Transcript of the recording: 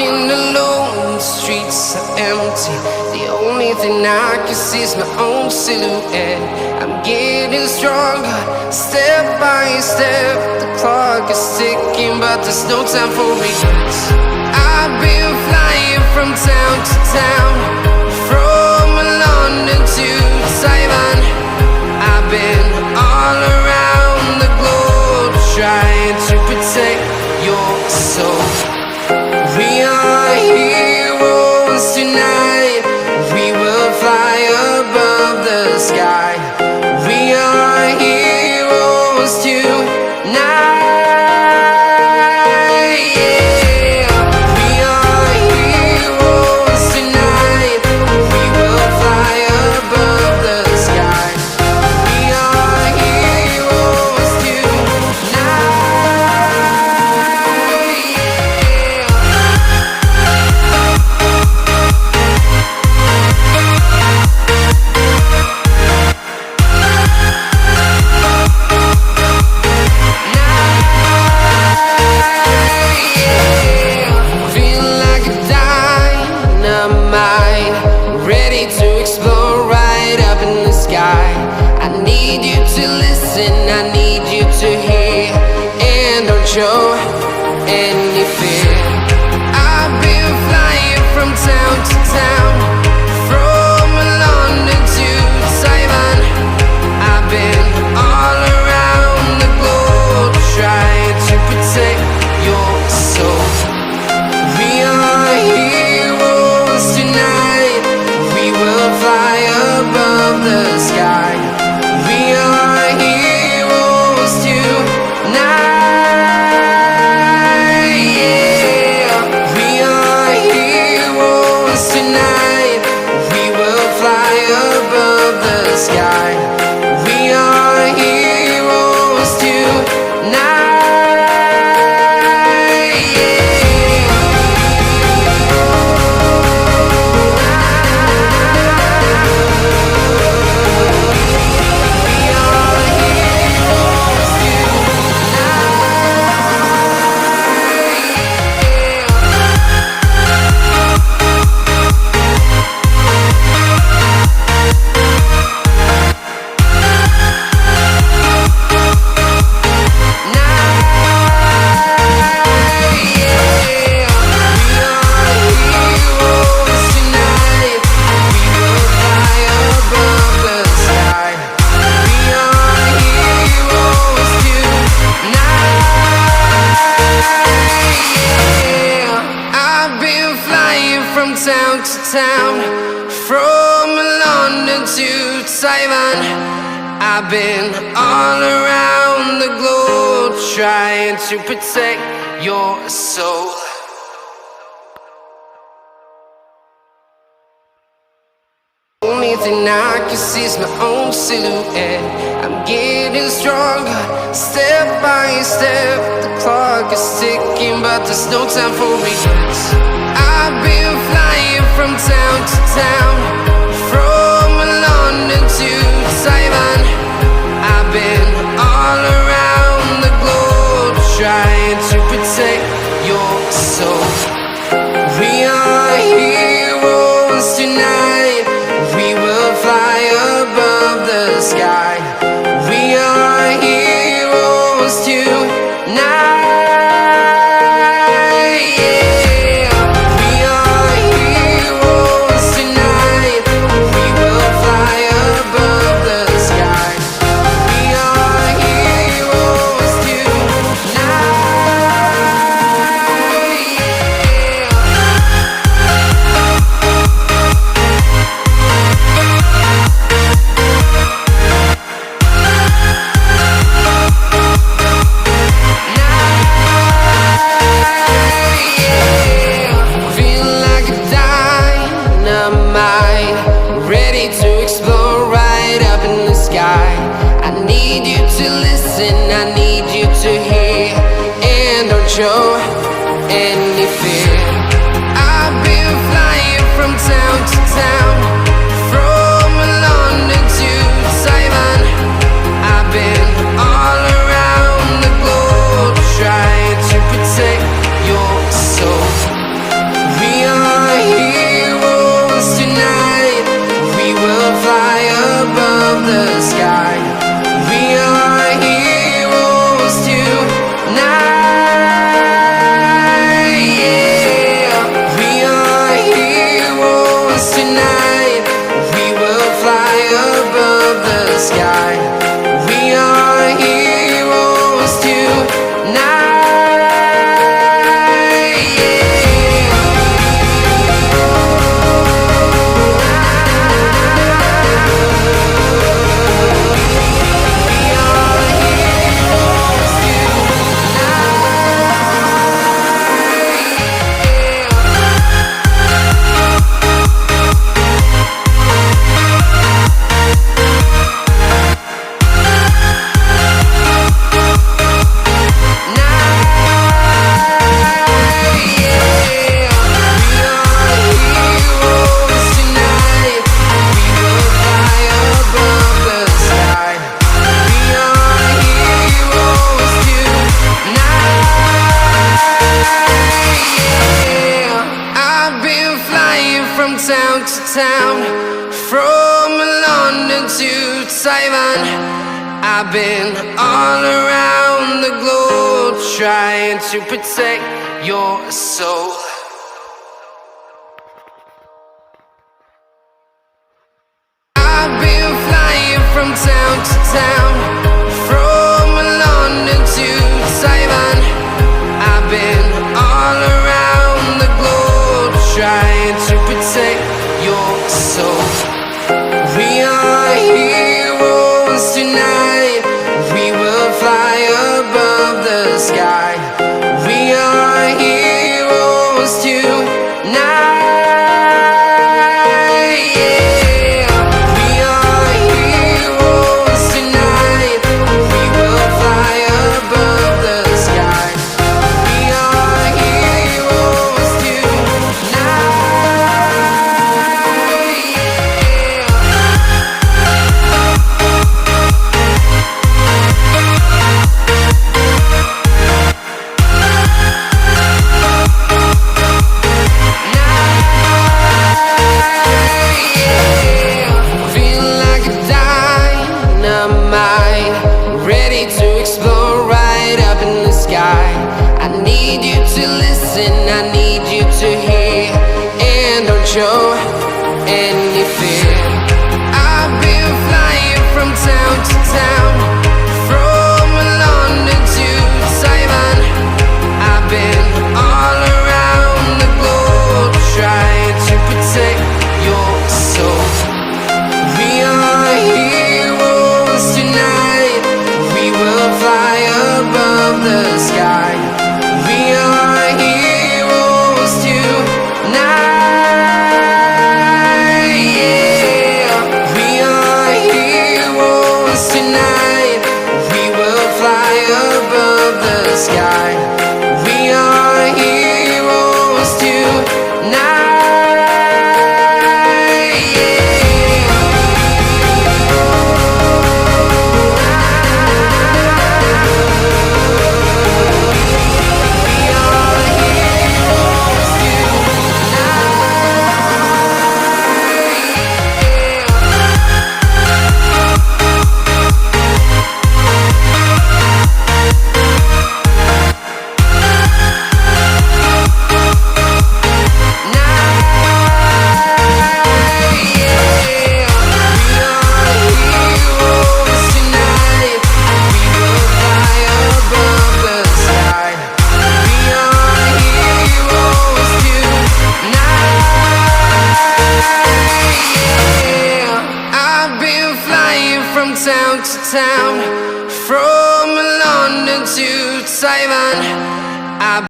walking alone, the streets are empty. The only thing I can see is my own silhouette. I'm getting stronger, step by step. The clock is ticking, but there's no time for regrets. I've been flying from town to town, from London to Taiwan. I've been all around the globe, trying to protect your soul. We are heroes tonight. We will fly above the sky. We are heroes tonight. Yeah. We are heroes tonight. We will fly above the sky. We are heroes tonight. Feel like a dynamite, ready to explode right up in the sky. I need you to listen, I need you to hear, and don't show any fear. I've been flying from town to town, from London to Taiwan. I've been all around the globe, trying to protect your soul. We are heroes tonight. We will fly above the sky. We are heroes tonight. Yeah. We are heroes tonight. We will fly above the sky. We are heroes tonight. Town to town, from London to Taiwan. I've been all around the globe, trying to protect your soul. Only thing I can see is my own silhouette. I'm getting stronger, step by step. The clock is ticking, but there's no time for regrets. I've been flying from town to town, from London to Taiwan. I've been all around the globe, trying to protect your soul. We are heroes tonight. We will fly above the sky. We are heroes tonight. Show any fear. I've been flying from town to town, from London to Taiwan. I've been all around the globe, trying to protect your soul. sky. We are heroes tonight. Town to town, from London to Taiwan. I've been all around the globe trying to protect your soul. I've been flying from town to town, from London to Taiwan. I've been all around the globe trying to protect your soul. We are heroes tonight. We will fly above the sky. We are heroes tonight. Yeah. We are heroes tonight. We will fly above the sky. We are heroes tonight. Ready to explore right up in the sky. I need you to listen, I need you to hear, and don't show any fear. I've been flying from town to town, from London to Taiwan. I've been all around the globe trying to protect your soul. We are heroes tonight. We will fly above the sky. We are heroes tonight. Yeah. We are heroes tonight. We will fly above the sky. We are heroes tonight. Town to town, from London to Taiwan.